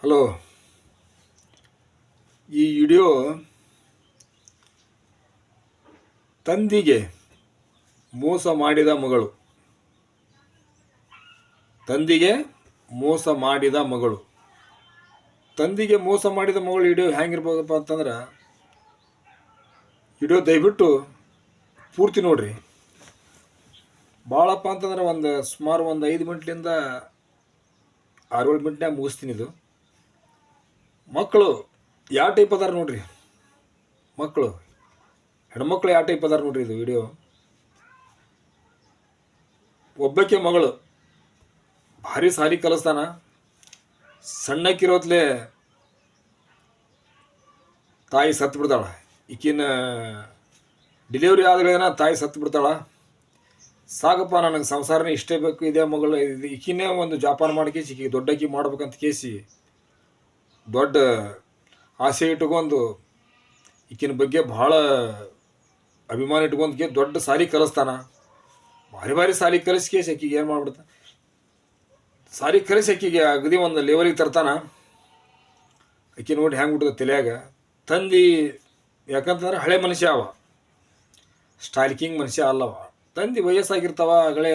Hello. ಈ video ತಂದೆಗೆ ಮೋಸ ಮಾಡಿದ ಮಗಳು. ತಂದೆಗೆ ಮೋಸ ಮಾಡಿದ ಮಗಳು. ತಂದೆಗೆ ಮೋಸ ಮಾಡಿದ ಮಗಳು ವಿಡಿಯೋ ಹೆಂಗಿರ್ಬೋದಪ್ಪ ಅಂತಂದ್ರೆ, ವಿಡಿಯೋ ದಯವಿಟ್ಟು ಪೂರ್ತಿ ನೋಡ್ರಿ. ಭಾಳಪ್ಪ ಅಂತಂದ್ರೆ ಸುಮಾರು 5 ಮಿನಿಟ್ಲಿಂದ 6-7 ಮಿನಿಟ್ನಾಗ ಮುಗಿಸ್ತೀನಿ. ಇದು ಮಕ್ಕಳು ಯಾವ ಟೈಪ್ ಅದಾರ ನೋಡ್ರಿ. ಮಕ್ಕಳು ಹೆಣ್ಮಕ್ಳು ಯಾವ ಟೈಪ್ ಅದಾರ ನೋಡ್ರಿ. ಇದು ವಿಡಿಯೋ ಒಬ್ಬಕ್ಕೆ ಮಗಳು ಭಾರಿ ಸಾಲಿ ಕಲಿಸ್ತಾನ. ಸಣ್ಣಕ್ಕಿರೋತ್ಲೆ ತಾಯಿ ಸತ್ತು ಬಿಡ್ತಾಳ. ಈಕಿನ ಡೆಲಿವರಿ ಆದ್ಗಳೇನ ತಾಯಿ ಸತ್ತು ಬಿಡ್ತಾಳ. ಸಾಕಪ್ಪ, ನನಗೆ ಸಂಸಾರನೇ ಇಷ್ಟೇ ಬೇಕು, ಇದೇ ಮಗಳು, ಈಕಿನೇ ಒಂದು ಜಾಪಾನ ಮಾಡಿ ಕೇಸಿ ಈಕಿ ದೊಡ್ಡಕ್ಕಿ ಮಾಡ್ಬೇಕಂತ ಕೇಸಿ ದೊಡ್ಡ ಆಸೆ ಇಟ್ಕೊಂಡು ಈಕಿನ ಬಗ್ಗೆ ಭಾಳ ಅಭಿಮಾನ ಇಟ್ಕೊಂಡ್ಕೆ ದೊಡ್ಡ ಸಾಲಿ ಕಲಿಸ್ತಾನ. ಭಾರಿ ಸಾಲಿ ಕಲಿಸಿ ಕೇಸಿ ಆಕಿಗೆ ಏನು ಮಾಡ್ಬಿಡ್ತಾನೆ, ಸಾಲಿ ಕಲಿಸಿ ಆಕಿಗೆ ಅಗದಿ ಒಂದು ಲೆವೆಲಿಗೆ ತರ್ತಾನ. ಆಕಿ ನೋಡಿ ಹೆಂಗೆ ಬಿಡ್ತದೆ ತಲೆಯಾಗ. ತಂದೆ ಯಾಕಂತಂದ್ರೆ ಹಳೆ ಮನುಷ್ಯ ಅವ, ಸ್ಟೈಲ್ಕಿಂಗ್ ಮನುಷ್ಯ ಅಲ್ಲವ. ತಂದೆ ವಯಸ್ಸಾಗಿರ್ತಾವ, ಹಳೆ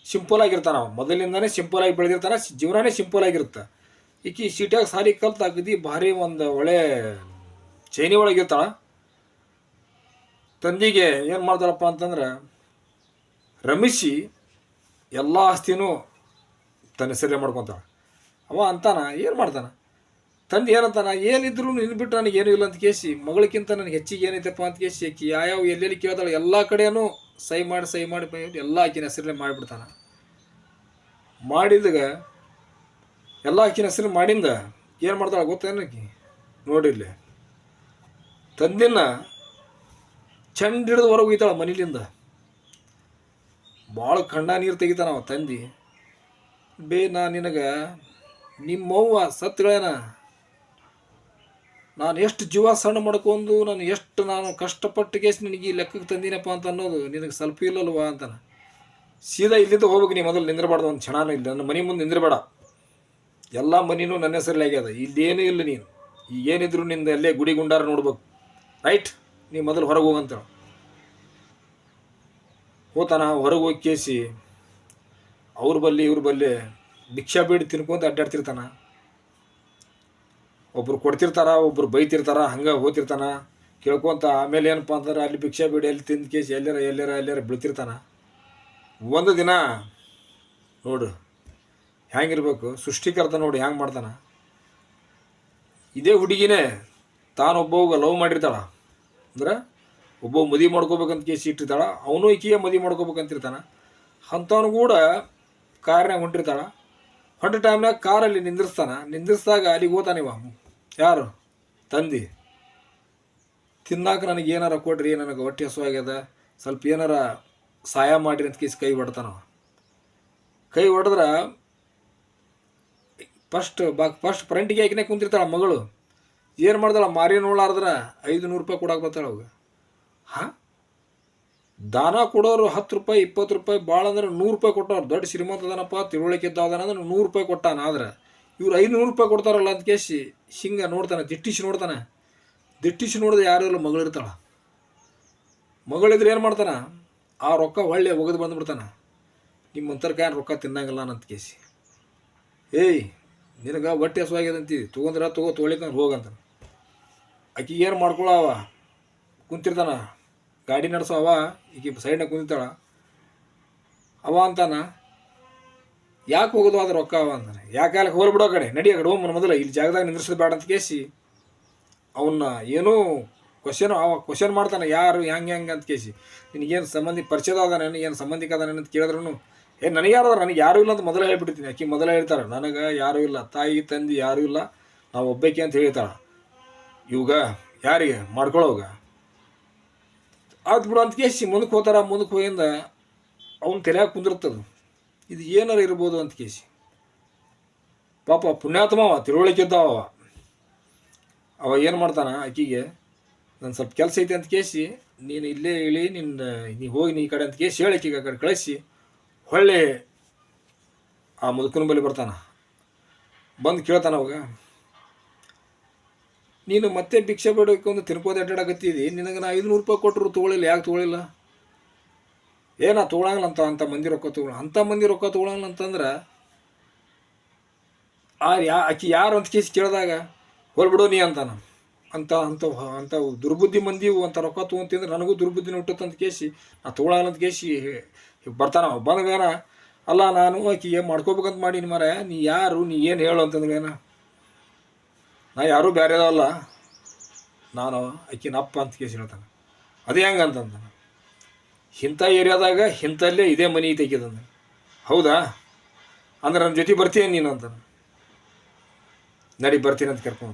ಸಿಂಪಲ್ ಆಗಿರ್ತಾನ. ಮೊದಲಿಂದನೇ ಸಿಂಪಲ್ ಆಗಿ ಬೆಳೆದಿರ್ತಾನೆ, ಜೀವನನೇ ಸಿಂಪಲ್ ಆಗಿರುತ್ತೆ. ಈಕಿ ಸಿಟಿಯಾಗ ಸಾಲಿ ಕಲ್ತು ಅಗದಿ ಭಾರಿ ಒಂದು ಒಳ್ಳೆ ಚೈನಿ ಒಳಗಿರ್ತಾಳ. ತಂದೆಗೆ ಏನು ಮಾಡ್ತಾಳಪ್ಪ ಅಂತಂದ್ರೆ, ರಮಿಸಿ ಎಲ್ಲ ಆಸ್ತಿನೂ ತನ್ನ ಹೆಸರೇ ಮಾಡ್ಕೊತಾಳ. ಅವ ಅಂತಾನ ಏನು ಮಾಡ್ತಾನೆ, ತಂದೆ ಏನಂತಾನ, ಏನಿದ್ರು ನಿನ್ನ ಬಿಟ್ಟು ನನಗೆ ಏನೂ ಇಲ್ಲ ಅಂತ ಕೇಸಿ, ಮಗಳಿಗಿಂತ ನನಗೆ ಹೆಚ್ಚಿಗೆ ಏನೈತಪ್ಪ ಅಂತ ಕೇಸಿ ಆಕಿ ಯಾವ ಎಲ್ಲೆಲ್ಲಿ ಕೇಳ್ತಾಳೆ ಎಲ್ಲ ಕಡೆಯೂ ಸಹಿ ಮಾಡಿ ಎಲ್ಲ ಆಕಿನ ಹೆಸರಲ್ಲೇ ಮಾಡಿಬಿಡ್ತಾನೆ. ಮಾಡಿದಾಗ ಎಲ್ಲ ಆಕಿನ ಹೆಸರು ಮಾಡಿಂದ ಏನು ಮಾಡ್ತಾಳೆ ಗೊತ್ತೇನಕಿ ನೋಡಿರ್ಲಿ, ತಂದಿನ ಚಂಡ ಹಿಡಿದು ಹೊರಗೆ ಹೋಗ್ತಾಳೆ ಮನೇಲಿಂದ. ಭಾಳ ಕಣ್ಣ ನೀರು ತೆಗಿತಾನ ಅವ ತಂದೆ. ನಾ ನಿನಗೆ ನಿಮ್ಮವ್ವ ಸತ್ಗಳೇನ, ನಾನು ಎಷ್ಟು ಜೀವ ಸಣ್ಣ ಮಾಡ್ಕೊಂಡು ನಾನು ಕಷ್ಟಪಟ್ಟು ಕೇಸಿ ನಿನಗೆ ಈ ಲೆಕ್ಕಕ್ಕೆ ತಂದಿನಪ್ಪ ಅಂತ ಅನ್ನೋದು ನಿನಗೆ ಸ್ವಲ್ಪ ಇಲ್ಲಲ್ವ ಅಂತಾನೆ. ಸೀದಾ ಇಲ್ಲಿಂದ ಹೋಗ್ಬೇಕು, ನೀ ಮೊದಲು ನಿಂದ್ರಬಾರ್ದು, ಒಂದು ಕ್ಷಣನೂ ಇಲ್ಲ ನನ್ನ ಮನೆ ಮುಂದೆ ನಿಂದ್ರಬೇಡ. ಎಲ್ಲ ಮನಿನೂ ನನ್ನ ಹೆಸರಲ್ಲಿ ಆಗ್ಯದ, ಇಲ್ಲೇನೂ ಇಲ್ಲ. ನೀನು ಏನಿದ್ರು ನಿಂದ ಎಲ್ಲೇ ಗುಡಿ ಗುಂಡಾರ ನೋಡ್ಬೇಕು, ರೈಟ್? ನೀ ಮೊದಲು ಹೊರಗೆ ಹೋಗಂತ ಹೋತಾನ. ಹೊರಗೆ ಹೋಗಿ ಕೇಸಿ ಅವ್ರ ಬಲ್ಲಿ ಇವ್ರ ಬಲ್ಲಿ ಭಿಕ್ಷಾ ಬೇಡಿ ತಿನ್ಕೊಂತ ಅಡ್ಡಾಡ್ತಿರ್ತಾನ. ಒಬ್ರು ಕೊಡ್ತಿರ್ತಾರ, ಒಬ್ರು ಬೈತಿರ್ತಾರ, ಹಂಗೆ ಹೋಗ್ತಿರ್ತಾನ ಕೇಳ್ಕೊಂತ. ಆಮೇಲೆ ಏನಪ್ಪ ಅಂತಂದ್ರೆ ಅಲ್ಲಿ ಭಿಕ್ಷಾ ಬೇಡಿ ಅಲ್ಲಿ ತಿಂದು ಕೇಸಿ ಎಲ್ಲಾರ ಬೀಳ್ತಿರ್ತಾನ. ಒಂದು ದಿನ ನೋಡು ಹೆಂಗಿರ್ಬೇಕು, ಸೃಷ್ಟಿಕರ್ತ ನೋಡಿ ಹೆಂಗೆ ಮಾಡ್ತಾನ. ಇದೇ ಹುಡುಗಿನೇ ತಾನೊಬ್ಬವಾಗ ಲವ್ ಮಾಡಿರ್ತಾಳ, ಅಂದ್ರೆ ಒಬ್ಬ ಮದುವೆ ಮಾಡ್ಕೋಬೇಕಂತ ಕೇಸಿ ಇಟ್ಟಿರ್ತಾಳ. ಅವನು ಈಕೆಯ ಮದುವೆ ಮಾಡ್ಕೋಬೇಕಂತಿರ್ತಾನೆ. ಅಂಥವನು ಕೂಡ ಕಾರ್ನಾಗ ಹೊಂಟಿರ್ತಾಳ. ಹೊಂಟ ಟೈಮ್ನಾಗ ಕಾರಲ್ಲಿ ನಿಂದಿರ್ಸ್ದಾಗ ಅಲ್ಲಿಗೆ ಹೋತಾನಿವ. ಯಾರು? ತಂದೆ. ತಿನ್ನಾಕ ನನಗೆ ಏನಾರ ಕೊಡ್ರಿ, ನನಗೆ ಹೊಟ್ಟೆ ಹಸುವಾಗ್ಯದ, ಸ್ವಲ್ಪ ಏನಾರ ಸಹಾಯ ಮಾಡಿರಿ ಅಂತ ಕೇಸಿ ಕೈ ಹೊಡ್ತಾನವ. ಕೈ ಹೊಡೆದ್ರೆ ಫಸ್ಟ್ ಫ್ರಂಟಿಗೆ ಆಕಿನೇ ಕುಂತಿರ್ತಾಳೆ ಮಗಳು. ಏನು ಮಾಡ್ತಾಳೆ, ಮಾರಿ ನೋಡ್ಲಾರ್ದ್ರೆ 500 ರೂಪಾಯಿ ಕೊಡಕ್ಕೆ ಬರ್ತಾಳೆ ಅವಾಗ. ಹಾಂ, ದಾನ ಕೊಡೋರು 10 ರೂಪಾಯಿ 20 ರೂಪಾಯಿ, ಭಾಳ ಅಂದ್ರೆ 100 ರೂಪಾಯಿ ಕೊಟ್ಟವ್ರು. ದೊಡ್ಡ ಶ್ರೀಮಂತದನಪ್ಪ, ತಿಳುವಳಿಕೆ ಇದ್ದಾವದಾನ ಅಂದ್ರೆ 100 ರೂಪಾಯಿ ಕೊಟ್ಟಾನ. ಆದ್ರೆ ಇವ್ರು 500 ರೂಪಾಯಿ ಕೊಡ್ತಾರಲ್ಲ ಅಂತ ಕೇಸಿ ಹಿಂಗೆ ನೋಡ್ತಾನೆ, ದಿಟ್ಟಿಸಿ ನೋಡಿದ್ರೆ ಯಾರು ಇಲ್ಲ, ಮಗಳಿರ್ತಾಳೆ. ಮಗಳಿದ್ರೆ ಏನು ಮಾಡ್ತಾನೆ, ಆ ರೊಕ್ಕ ಒಳ್ಳೆ ಒಗೆದು ಬಂದುಬಿಡ್ತಾನೆ. ನಿಮ್ಮಂತರ ಕಾಯನ್ ರೊಕ್ಕ ತಿನ್ನಂಗಿಲ್ಲ ಅಂತ ಕೇಸಿ. ಏಯ್, ನಿನಗೆ ಹೊಟ್ಟೆ ಹಸುವಾಗ್ಯದಂತೀವಿ, ತೊಗೊಳಿಕಂದ್ರೆ ಹೋಗಂತ. ಆಕಿಗೆ ಏನು ಮಾಡ್ಕೊಳವ, ಕುಂತಿರ್ತಾನ ಗಾಡಿ ನಡೆಸೋವ, ಈಕಿ ಸೈಡ್ನಾಗ ಕುಂತಿರ್ತಾಳ. ಅವ ಅಂತಾನ, ಯಾಕೆ ಹೋಗೋದು ಆದ್ರೆ ರೊಕ್ಕ ಅವ ಅಂತಾನೆ. ಯಾಕೆ ಅಲ್ಲಿಗೆ ಹೋಗ್ಬಿಡೋ ಕಡೆ, ನಡಿ ಆ ಕಡೆ ಹೋಗ್ಮನ ಮೊದಲು, ಇಲ್ಲಿ ಜಾಗದಾಗ ನಿಂದ್ರಿಸೋದು ಬೇಡ ಅಂತ ಕೇಸಿ ಅವನ್ನ ಏನೂ ಕ್ವಶನ್ ಮಾಡ್ತಾನೆ. ಯಾರು ಹೆಂಗೆ ಅಂತ ಕೇಸಿ, ನಿನಗೇನು ಪರಿಚಯದ ಅದಾನೆ, ಏನು ಸಂಬಂಧಿಕ ಅದಾನೆ ಅಂತ ಕೇಳಿದ್ರು ನನಗೆ ಯಾರು ಅದಾರ, ನನಗೆ ಯಾರೂ ಇಲ್ಲ ಅಂತ ಮೊದಲೇ ಹೇಳ್ಬಿಟ್ಟಿರ್ತೀನಿ. ಆಕಿ ಮೊದಲೇ ಹೇಳ್ತಾರೆ, ನನಗೆ ಯಾರೂ ಇಲ್ಲ, ತಾಯಿ ತಂದೆ ಯಾರೂ ಇಲ್ಲ, ನಾವು ಒಬ್ಬಾಕಿ ಅಂತ ಹೇಳ್ತಾಳೆ. ಇವಾಗ ಯಾರಿಗೆ ಮಾಡ್ಕೊಳ್ಳೋವಾಗ ಆಯ್ತು ಬಿಡು ಅಂತ ಕೇಸಿ ಮುಂದಕ್ಕೆ ಹೋಗಿಂದ ಅವ್ನು ತಲೆಯಾಗ ಕುಂದಿರ್ತದೆ, ಇದು ಏನಾರು ಇರ್ಬೋದು ಅಂತ ಕೇಸಿ. ಪಾಪ ಪುಣ್ಯಾತ್ಮವ, ತಿಳುವಳಿಕೆ ಇದ್ದಾವ. ಅವ ಏನು ಮಾಡ್ತಾನೆ, ಆಕಿಗೆ ನನ್ನ ಸ್ವಲ್ಪ ಕೆಲಸ ಐತೆ ಅಂತ ಕೇಸಿ, ನೀನು ಇಲ್ಲೇ ಇಳಿ, ನೀ ಹೋಗಿ ಈ ಕಡೆ ಅಂತ ಕೇಸಿ ಹೇಳಿ ಆಕಿಗೆ ಆ ಕಡೆ ಕಳಿಸಿ ಹೊಳ್ಳಿ ಆ ಮುದುಕನ ಬಳಿ ಬರ್ತಾನೆ. ಬಂದು ಕೇಳ್ತಾನೆ ಅವಾಗ, ನೀನು ಮತ್ತೆ ಭಿಕ್ಷೆ ಬೇಡಕ್ಕೆ ಒಂದು ತಿನ್ಕೋದು ಅಡ್ಡಾಡಕತ್ತಿದ್ದಿ, ನಿನಗೆ ನಾ 500 ರೂಪಾಯಿ ಕೊಟ್ಟರು ತೊಗೊಳಿಲ್ಲ, ಯಾಕೆ ತೊಗೊಳಿಲ್ಲ? ಏನ ತೊಗೊಳಂಗಿಲ್ಲ ಅಂಥ ಮಂದಿ ರೊಕ್ಕ ಅಂಥ ಮಂದಿ ರೊಕ್ಕ ತೊಗೊಳಂಗಿಲ್ಲ ಅಂತಂದ್ರೆ ಆಕಿ ಯಾರು ಅಂತ ಕೇಸಿ ಕೇಳಿದಾಗ ಹೊಲ್ಬಿಡೋ ನೀ ಅಂತಾನ. ಅಂಥ ದುರ್ಬುದ್ಧಿ ಮಂದಿ ಅಂತ ರೊಕ್ಕ ತೊಗೊಂತಿಂದ್ರೆ ನನಗೂ ದುರ್ಬುದ್ಧಿನ ಹುಟ್ಟುತ್ತಂತ ಕೇಸಿ ನಾ ತೊಗೊಳಂಗಿಲ್ಲ ಅಂತ ಕೇಸಿ ಬರ್ತಾನ. ಬಂದ್ಗೇನ ಅಲ್ಲ ನಾನು ಆಕಿಗೆ ಮಾಡ್ಕೋಬೇಕಂತ ಮಾಡೀನಿ ಮರ, ನೀ ಯಾರು, ನೀ ಏನು ಹೇಳು ಅಂತಂದ್ರೇನ, ನಾ ಯಾರೂ ಬೇರೆದಲ್ಲ, ನಾನು ಆಕಿನ ಅಪ್ಪ ಅಂತ ಕೇಸಿ ಹೇಳ್ತಾನೆ. ಅದೇ ಹೆಂಗೆ ಅಂತಂದ, ಇಂಥ ಏರಿಯಾದಾಗ ಇಂಥಲ್ಲೇ ಇದೇ ಮನೆ ತೆಗಿದಂದ. ಹೌದಾ ಅಂದ್ರೆ ನನ್ನ ಜೊತೆ ಬರ್ತೀನಿ ನೀನು ಅಂತಾನೆ. ನಡಿ ಬರ್ತೀನಿ ಅಂತ ಕರ್ಕೊಂಡು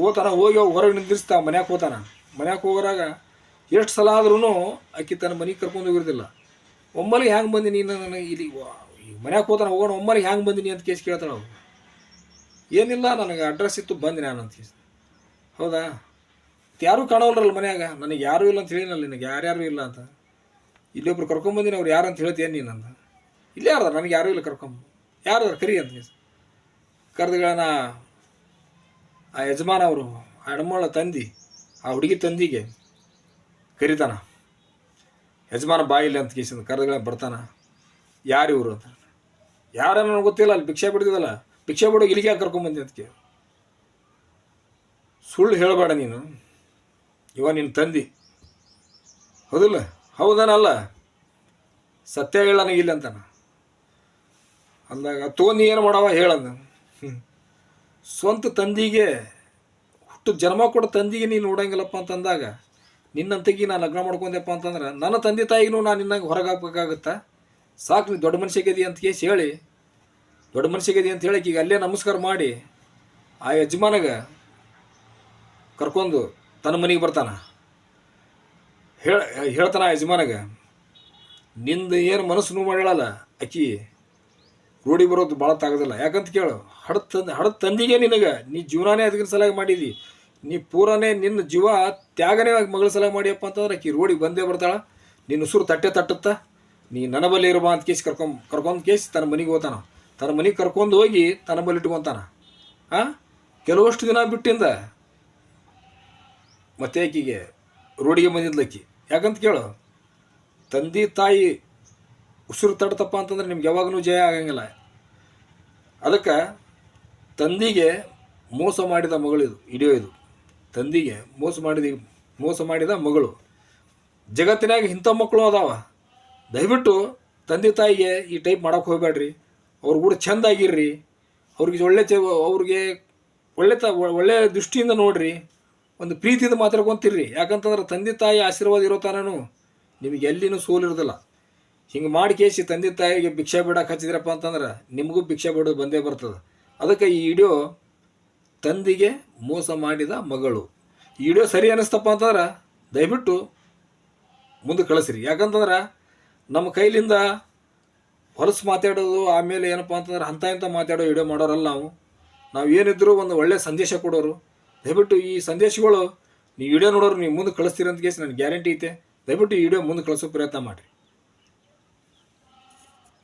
ಹೋತಾನ. ಹೋಗಿ ಹೊರಗೆ ನಿಂದಿರ್ಸ್ತಾ ಮನ್ಯಾಗೆ ಹೋತಾನ. ಮನ್ಯಾಗೆ ಹೋಗೋರಾಗ ಎಷ್ಟು ಸಲ ಆದ್ರೂ ಆಕಿ ತನ್ನ ಮನೆಗೆ ಕರ್ಕೊಂಡು ಹೋಗಿರೋದಿಲ್ಲ. ಒಮ್ಮಲಿಗೆ ಹ್ಯಾಂಗೆ ಬಂದಿನಿ ನನಗೆ ಇಲ್ಲಿ ಮನ್ಯಾಗೆ ಹೋತಾನ, ಹೋಗೋಣ ಒಮ್ಮಲಿಗೆ ಹ್ಯಾಂಗೆ ಬಂದಿನಿ ಅಂತ ಕೇಸ್ ಕೇಳ್ತಾಳೆ. ಅವ್ರು ಏನಿಲ್ಲ, ನನಗೆ ಅಡ್ರೆಸ್ ಇತ್ತು ಬಂದೆ ನಾನು ಅಂತ ಕೇಸ್. ಹೌದಾ, ಯಾರೂ ಕಾಣೋಲ್ರಲ್ಲ ಮನ್ಯಾಗ, ನನಗೆ ಯಾರೂ ಇಲ್ಲ ಅಂತ ಹೇಳಿನಲ್ಲ ನಿನಗೆ, ಯಾರ್ಯಾರು ಇಲ್ಲ ಅಂತ. ಇಲ್ಲೊಬ್ರು ಕರ್ಕೊಂಬಂದಿನಿ, ಅವ್ರು ಯಾರು ಅಂತ ಹೇಳ್ತೇನೆ ನೀನು ಅಂತ. ಇಲ್ಲೇ ಯಾರ್ದಾರ, ನನಗೆ ಯಾರೂ ಇಲ್ಲ, ಯಾರ್ದಾರ ಕರಿ ಅಂತ ಕೇಸ್. ಕರೆದುಗಳನ್ನ ಆ ಯಜಮಾನ ಅವರು ಆ ಹೆಣ್ಮಳ ತಂದಿ ಆ ಹುಡುಗಿ ತಂದಿಗೆ ಕರಿತಾನ. ಯಜಮಾನ ಬಾಯಿಲ್ಲ ಅಂತ ಕೇಸಿಂದ ಕರೆದುಗಳ ಬರ್ತಾನ. ಯಾರು ಇವರು ಅಂತ. ಯಾರ ನನಗೆ ಗೊತ್ತಿಲ್ಲ, ಅಲ್ಲಿ ಭಿಕ್ಷೆ ಬಿಡ್ತಿದ್ದಲ್ಲ, ಭಿಕ್ಷೆ ಬಿಡೋಗಿ ಇಲ್ಲಿಗೆ ಯಾಕೆ ಕರ್ಕೊಂಬಂದಿ ಅದಕ್ಕೆ. ಸುಳ್ಳು ಹೇಳಬೇಡ ನೀನು, ಇವ ನಿನ್ನ ತಂದಿ ಹೌದಿಲ್ಲ? ಹೌದಾನಲ್ಲ, ಸತ್ಯ ಹೇಳ ನನಗಿಲ್ಲ ಅಂತಾನ. ಅಂದಾಗ ನೀ ಏನು ಮಾಡವ ಹೇಳಂದ. ಸ್ವಂತ ತಂದಿಗೆ ಹುಟ್ಟು ಜನ್ಮ ಕೊಡ ತಂದಿಗೆ ನೀನು ನೋಡಂಗಿಲ್ಲಪ್ಪ ಅಂತಂದಾಗ ನಿನ್ನಂತಗಿ ನಾನು ಲಗ್ನ ಮಾಡ್ಕೊಂಡೆಪ್ಪ ಅಂತಂದ್ರೆ ನನ್ನ ತಂದೆ ತಾಯಿಗೂ ನಾನು ನಿನ್ನಾಗ ಹೊರಗೆ ಹಾಕ್ಬೇಕಾಗತ್ತಾ? ಸಾಕು, ನೀನು ದೊಡ್ಡ ಮನುಷ್ಯಗದಿ ಅಂತ ಕೇಸಿ ಹೇಳಿ, ದೊಡ್ಡ ಮನುಷ್ಯಗದಿ ಅಂತ ಹೇಳಕ್ಕೆ ಈಗ ಅಲ್ಲೇ ನಮಸ್ಕಾರ ಮಾಡಿ ಆ ಯಜಮಾನಗೆ ಕರ್ಕೊಂಡು ತನ್ನ ಮನೆಗೆ ಬರ್ತಾನ. ಹೇಳ್ತಾನ ಆ ಯಜಮಾನಗೆ, ನಿಂದು ಏನು ಮನಸ್ಸು ನೋವು ಮಾಡ್ಯಾಳಲ್ಲ ಅಕ್ಕಿ ರೂಢಿ ಬರೋದು ಭಾಳ ತಾಗೋದಿಲ್ಲ. ಯಾಕಂತ ಕೇಳು, ಹಡದ ತಂದಿಗೆ ನಿನಗೆ ನೀ ಜೀವನಾನೇ ಅದಕ್ಕಿನ ಸಲಾಗಿ ಮಾಡಿದಿ, ನೀ ಪೂರನೇ ನಿನ್ನ ಜೀವ ತ್ಯಾಗನೇ ಮಗಳ ಸಲಾಗಿ ಮಾಡಿಯಪ್ಪ ಅಂತಂದ್ರೆ ಆಕಿ ರೋಡಿಗೆ ಬಂದೇ ಬರ್ತಾಳೆ. ನಿನ್ನ ಉಸುರು ತಟ್ಟುತ್ತಾ, ನೀ ನನ್ನ ಬಲ್ಲಿ ಇರುವ ಅಂತ ಕೇಸಿ ಕರ್ಕೊಂಡು ಕೇಸಿ ತನ್ನ ಮನೆಗೆ ಹೋಗ್ತಾನ. ತನ್ನ ಮನೆಗೆ ಕರ್ಕೊಂಡು ಹೋಗಿ ತನ್ನ ಬಲ್ಲಿ ಇಟ್ಕೊತಾನ. ಕೆಲವಷ್ಟು ದಿನ ಬಿಟ್ಟಿಂದ ಮತ್ತೆ ಆಕಿಗೆ ರೋಡಿಗೆ ಬಂದಿದ್ಲಕ್ಕಿ. ಯಾಕಂತ ಕೇಳು, ತಂದೆ ತಾಯಿ ಉಸಿರು ತಡ್ತಪ್ಪ ಅಂತಂದ್ರೆ ನಿಮ್ಗೆ ಯಾವಾಗಲೂ ಜಯ ಆಗಂಗಿಲ್ಲ. ಅದಕ್ಕೆ ತಂದಿಗೆ ಮೋಸ ಮಾಡಿದ ಮಗಳಿದು ವಿಡಿಯೋ ಇದು. ತಂದಿಗೆ ಮೋಸ ಮಾಡಿದ ಮಗಳು. ಜಗತ್ತಿನಾಗ ಇಂಥ ಮಕ್ಕಳು ಅದಾವ. ದಯವಿಟ್ಟು ತಂದೆ ತಾಯಿಗೆ ಈ ಟೈಪ್ ಮಾಡೋಕ್ಕೆ ಹೋಗಬೇಡ್ರಿ. ಅವ್ರು ಕೂಡ ಚೆಂದಾಗಿರ್ರಿ, ಅವ್ರಿಗೆ ಒಳ್ಳೆ ದೃಷ್ಟಿಯಿಂದ ನೋಡ್ರಿ, ಒಂದು ಪ್ರೀತಿಯಿಂದ ಮಾತಾಡ್ಕೊತಿರ್ರಿ. ಯಾಕಂತಂದ್ರೆ ತಂದೆ ತಾಯಿ ಆಶೀರ್ವಾದ ಇರೋ ತನೂ ನಿಮಗೆ ಎಲ್ಲಿನೂ ಸೋಲಿರೋದಿಲ್ಲ. ಹಿಂಗೆ ಮಾಡಿ ಕೇಸಿ ತಂದೆ ತಾಯಿಗೆ ಭಿಕ್ಷೆ ಬಿಡಕ್ಕೆ ಹಚ್ಚಿದ್ರಪ್ಪ ಅಂತಂದ್ರೆ ನಿಮಗೂ ಭಿಕ್ಷೆ ಬಿಡೋದು ಬಂದೇ ಬರ್ತದೆ. ಅದಕ್ಕೆ ಈ ವಿಡಿಯೋ ತಂದಿಗೆ ಮೋಸ ಮಾಡಿದ ಮಗಳು. ಈ ವಿಡಿಯೋ ಸರಿ ಅನ್ನಿಸ್ತಪ್ಪ ಅಂತಂದ್ರೆ ದಯವಿಟ್ಟು ಮುಂದೆ ಕಳಿಸ್ರಿ. ಯಾಕಂತಂದ್ರೆ ನಮ್ಮ ಕೈಲಿಂದ ಹೊಲಸು ಮಾತಾಡೋದು, ಆಮೇಲೆ ಏನಪ್ಪ ಅಂತಂದ್ರೆ ಇಂಥ ಮಾತಾಡೋ ವಿಡಿಯೋ ಮಾಡೋರಲ್ಲ ನಾವು ಏನಿದ್ರು ಒಂದು ಒಳ್ಳೆಯ ಸಂದೇಶ ಕೊಡೋರು. ದಯವಿಟ್ಟು ಈ ಸಂದೇಶಗಳು ನೀವು ವಿಡಿಯೋ ನೋಡೋರು ನೀವು ಮುಂದೆ ಕಳಿಸ್ತೀರಿ ಅಂತ ಕೇಸಿ ನನಗೆ ಗ್ಯಾರಂಟಿ ಐತೆ. ದಯವಿಟ್ಟು ಈ ವಿಡಿಯೋ ಮುಂದೆ ಕಳಿಸೋ ಪ್ರಯತ್ನ ಮಾಡಿರಿ.